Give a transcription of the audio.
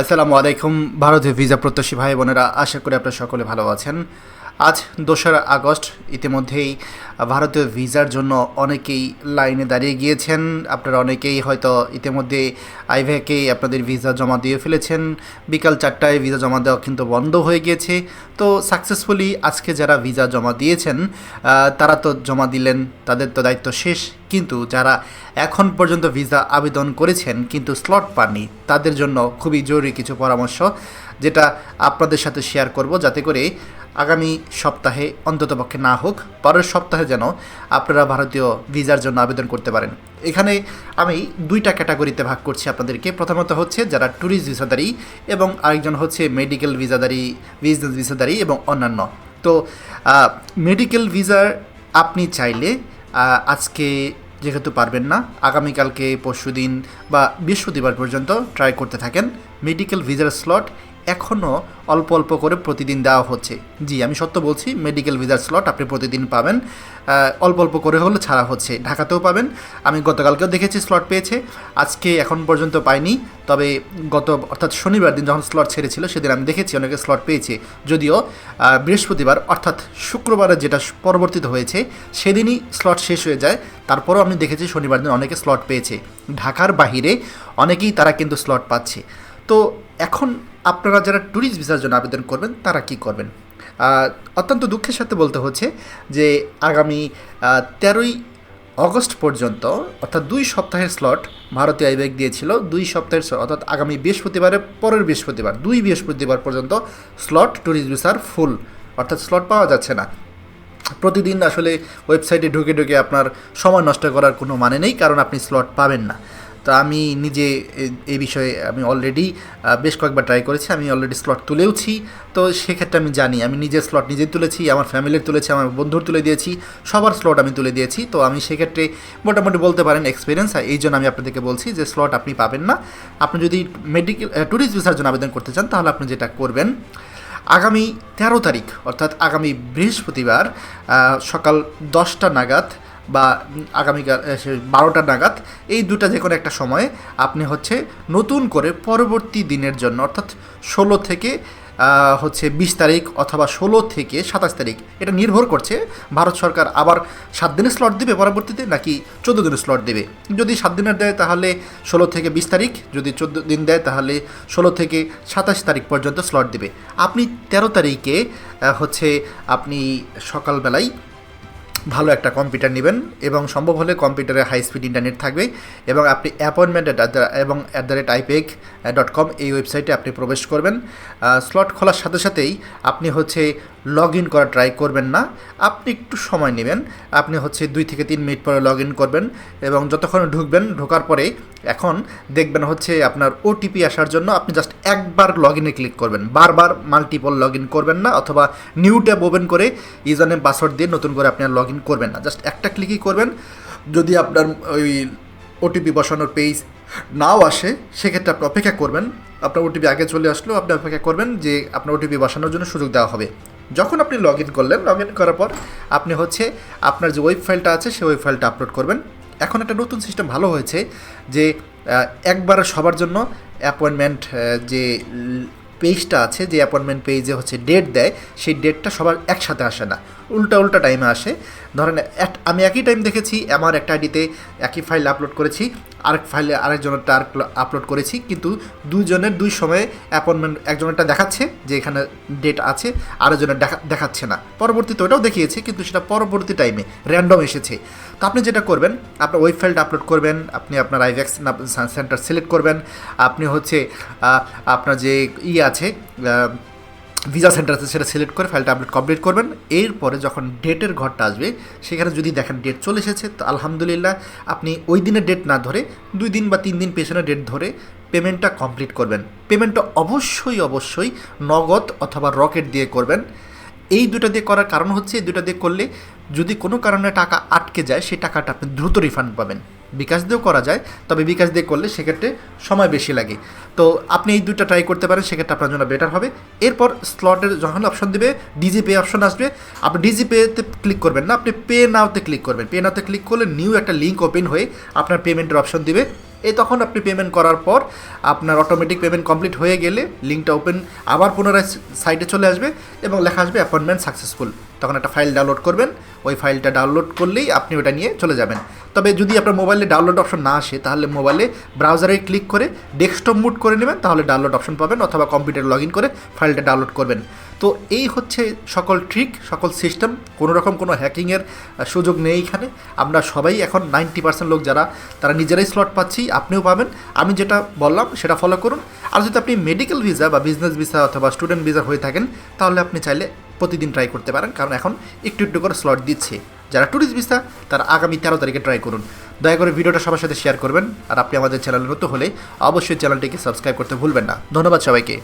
আসসালামু আলাইকুম ভারতীয় ভিসা প্রত্যাশী ভাই বোনেরা, আশা করি আপনারা সকলে ভালো আছেন। আজ 2রা আগস্ট, ইতিমধ্যেই ভারতীয় ভিসার জন্য অনেকেই লাইনে দাঁড়িয়ে গিয়েছেন। আপনারা অনেকেই হয়তো ইতিমধ্যে আইভ্যাকেই আপনাদের ভিসা জমা দিয়ে ফেলেছেন। বিকাল 4টায় ভিসা জমা দেওয়া কিন্তু বন্ধ হয়ে গিয়েছে। তো সাকসেসফুলি আজকে যারা ভিসা জমা দিয়েছেন তারা তো জমা দিলেন, তাদের তো দায়িত্ব শেষ। কিন্তু যারা এখন পর্যন্ত ভিসা আবেদন করেছেন কিন্তু স্লট পাননি, তাদের জন্য খুবই জরুরি কিছু পরামর্শ যেটা আপনাদের সাথে শেয়ার করব, যাতে করে আগামী সপ্তাহে অন্ততপক্ষে না হোক, পরের সপ্তাহে যেন আপনারা ভারতীয় ভিসার জন্য আবেদন করতে পারেন। এখানে আমি 2টা ক্যাটাগরিতে ভাগ করছি আপনাদেরকে। প্রথমত হচ্ছে যারা ট্যুরিস্ট ভিসাদারি এবং আরেকজন হচ্ছে মেডিকেল ভিসাদারি, বিজনেস ভিসাদারি এবং অন্যান্য। তো মেডিকেল ভিসার আপনি চাইলে আজকে যেহেতু পারবেন না, আগামীকালকে পরশুদিন বা বৃহস্পতিবার পর্যন্ত ট্রাই করতে থাকেন। মেডিকেল ভিসার স্লট এখনও অল্প অল্প করে প্রতিদিন দেওয়া হচ্ছে। জি, আমি সত্য বলছি, মেডিকেল ভিসার স্লট আপনি প্রতিদিন পাবেন, অল্প অল্প করে হলে ছাড়া হচ্ছে। ঢাকাতেও পাবেন, আমি গতকালকেও দেখেছি স্লট পেয়েছে, আজকে এখন পর্যন্ত পাইনি। তবে অর্থাৎ শনিবার দিন যখন স্লট ছেড়েছিল সেদিন আমি দেখেছি অনেকে স্লট পেয়েছে। যদিও বৃহস্পতিবার অর্থাৎ শুক্রবারে যেটা পরিবর্তিত হয়েছে সেদিনই স্লট শেষ হয়ে যায়, তারপরেও আমি দেখেছি শনিবার দিন অনেকে স্লট পেয়েছে। ঢাকার বাহিরে অনেকেই তারা কিন্তু স্লট পাচ্ছে। তো এখন আপনারা যারা ট্যুরিস্ট ভিসার জন্য আবেদন করবেন তারা কি করবেন? অত্যন্ত দুঃখের সাথে বলতে হচ্ছে যে আগামী 13ই অগস্ট পর্যন্ত, অর্থাৎ 2 সপ্তাহের স্লট ভারতীয় আইব্যাক দিয়েছিল। 2 সপ্তাহের অর্থাৎ আগামী বৃহস্পতিবারের পরের বৃহস্পতিবার, 2 বৃহস্পতিবার পর্যন্ত স্লট ট্যুরিস্ট ভিসার ফুল, অর্থাৎ স্লট পাওয়া যাচ্ছে না। প্রতিদিন আসলে ওয়েবসাইটে ঢুকে ঢুকে আপনার সময় নষ্ট করার কোনো মানে নেই, কারণ আপনি স্লট পাবেন না। তো আমি নিজে এই বিষয়ে আমি অলরেডি বেশ কয়েকবার ট্রাই করেছি, আমি অলরেডি স্লট তুলেওছি। তো সেক্ষেত্রে আমি জানি, আমি নিজের স্লট নিজেই তুলেছি, আমার ফ্যামিলির তুলেছি, আমার বন্ধুর তুলে দিয়েছি, সবার স্লট আমি তুলে দিয়েছি। তো আমি সেক্ষেত্রে মোটামুটি বলতে পারেন এক্সপিরিয়েন্স। এই জন্য আমি আপনাদেরকে বলছি যে স্লট আপনি পাবেন না। আপনি যদি ট্যুরিস্ট ভিসার জন্য আবেদন করতে চান তাহলে আপনি যেটা করবেন, আগামী 13 তারিখ অর্থাৎ আগামী বৃহস্পতিবার সকাল 10টা নাগাদ বা আগামীকাল 12টা নাগাদ, এই দুটা যে কোনো একটা সময়ে আপনি হচ্ছে নতুন করে পরবর্তী দিনের জন্য, অর্থাৎ 16 থেকে 20 তারিখ অথবা 16 থেকে 27 তারিখ, এটা নির্ভর করছে ভারত সরকার আবার 7 দিনের স্লট দেবে পরবর্তীতে নাকি 14 দিনের স্লট দেবে। যদি 7 দিনের দেয় তাহলে 16 থেকে 20 তারিখ, যদি 14 দিন দেয় তাহলে 16 থেকে 27 তারিখ পর্যন্ত স্লট দেবে। আপনি 13 তারিখে আপনি সকালবেলায় ভালো একটা কম্পিউটার নেবেন এবং সম্ভব হলে কম্পিউটারে হাই স্পিড ইন্টারনেট থাকবে এবং আপনি অ্যাপয়েন্টমেন্ট এবং @ipac.com এই ওয়েবসাইটে আপনি প্রবেশ করবেন। স্লট খোলার সাথে সাথেই আপনি লগ ইন করা ট্রাই করবেন না, আপনি একটু সময় নেবেন। আপনি 2 থেকে 3 মিনিট পরে লগ ইন করবেন এবং যতক্ষণ ঢুকবেন, ঢোকার পরে এখন দেখবেন আপনার ওটিপি আসার জন্য আপনি জাস্ট একবার লগ ইনে ক্লিক করবেন, বারবার মাল্টিপল লগ ইন করবেন না, অথবা নিউ ট্যাব ওপেন করে ইউজার নেম পাসওয়ার্ড দিয়ে নতুন করে আপনি লগ ইন করবেন না, জাস্ট একটা ক্লিকই করবেন। যদি আপনার ওই ওটিপি বসানোর পেজ নাও আসে সেক্ষেত্রে আপনি অপেক্ষা করবেন। আপনার ওটিপি আগে চলে আসলেও আপনি অপেক্ষা করবেন যে আপনার ওটিপি বসানোর জন্য সুযোগ দেওয়া হবে। যখন আপনি লগ ইন করলেন, লগ ইন করার পর আপনি আপনার যে ওয়েব ফাইলটা আছে সেই ওয়েব ফাইলটা আপলোড করবেন। এখন একটা নতুন সিস্টেম ভালো হয়েছে যে একবার সবার জন্য অ্যাপয়েন্টমেন্ট যে পেজটা আছে, যে অ্যাপয়েন্টমেন্ট পেজে ডেট দেয়, সেই ডেটটা সবার একসাথে আসে না, উল্টা টাইমে আসে। ধরেন আমি একই টাইম দেখেছি, আমার একটা আইডিতে একই ফাইল আপলোড করেছি, আরেক ফাইলে আরেকজনেরটা আপলোড করেছি, কিন্তু দুজনের 2 সময়ে অ্যাপয়েন্টমেন্ট, একজনেরটা দেখাচ্ছে যে এখানে ডেট আছে, আরেকজনের দেখাচ্ছে না। পরবর্তীতে ওটাও দেখিয়েছে কিন্তু সেটা পরবর্তী টাইমে র্যান্ডম এসেছে। তো আপনি যেটা করবেন, আপনার ওয়েব ফাইলটা আপলোড করবেন, আপনি আপনার আইভ্যাক সেন্টার সিলেক্ট করবেন, আপনি আপনার যে আছে ভিসা সেন্টার আছে সেটা সিলেক্ট করে ফাইলটা আপলোড কমপ্লিট করবেন। এরপরে যখন ডেটের ঘরটা আসবে সেখানে যদি দেখেন ডেট চলে এসেছে তো আলহামদুলিল্লাহ, আপনি ওই দিনের ডেট না ধরে 2 দিন বা 3 দিন পেছনে ডেট ধরে পেমেন্টটা কমপ্লিট করবেন। পেমেন্টটা অবশ্যই নগদ অথবা রকেট দিয়ে করবেন। এই দুটো দিয়ে করার কারণ এই দুটো দিয়ে করলে যদি কোনো কারণে টাকা আটকে যায় সেই টাকাটা আপনি দ্রুত রিফান্ড পাবেন। বিকাশ দিয়েও করা যায়, তবে বিকাশ দিয়ে করলে সেক্ষেত্রে সময় বেশি লাগে। তো আপনি এই দুটো ট্রাই করতে পারেন, সেক্ষেত্রে আপনার জন্য বেটার হবে। এরপর স্লটের যখন অপশন দেবে, ডিজি পে অপশন আসবে, আপনি ডিজি পেতে ক্লিক করবেন না, আপনি পে নাওতে ক্লিক করবেন। পে নাওতে ক্লিক করলে নিউ একটা লিঙ্ক ওপেন হয়ে আপনার পেমেন্টের অপশন দিবে। এই তখন আপনি পেমেন্ট করার পর আপনার অটোমেটিক পেমেন্ট কমপ্লিট হয়ে গেলে লিঙ্কটা ওপেন আবার পুনরায় সাইটে চলে আসবে এবং লেখা আসবে অ্যাপয়েন্টমেন্ট সাকসেসফুল। তখন একটা ফাইল ডাউনলোড করবেন, ওই ফাইলটা ডাউনলোড করলেই আপনি ওটা নিয়ে চলে যাবেন। তবে যদি আপনার মোবাইলে ডাউনলোড অপশন না আসে তাহলে মোবাইলে ব্রাউজারে ক্লিক করে ডেস্কটপ মুড করে নেবেন, তাহলে ডাউনলোড অপশন পাবেন, অথবা কম্পিউটারে লগ ইন করে ফাইলটা ডাউনলোড করবেন। তো এই হচ্ছে সকল ট্রিক, সকল সিস্টেম। কোনো রকম কোনো হ্যাকিংয়ের সুযোগ নেই এখানে। আমরা সবাই এখন 90% লোক যারা, তারা নিজেরাই স্লট পাচ্ছি, আপনিও পাবেন। আমি যেটা বললাম সেটা ফলো করুন। আর যদি আপনি মেডিকেল ভিসা বা বিজনেস ভিসা অথবা স্টুডেন্ট ভিসা হয়ে থাকেন তাহলে আপনি চাইলে প্রতিদিন ট্রাই করতে পারেন, কারণ এখন একটু একটু করে স্লট দিচ্ছে। যারা ট্যুরিস্ট ভিসা তারা আগামী 13 তারিখে ট্রাই করুন। দয়া করে ভিডিওটা সবার সাথে শেয়ার করবেন। আর আপনি আমাদের চ্যানেলে নতুন হলে অবশ্যই চ্যানেলটিকে সাবস্ক্রাইব করতে ভুলবেন না। ধন্যবাদ সবাইকে।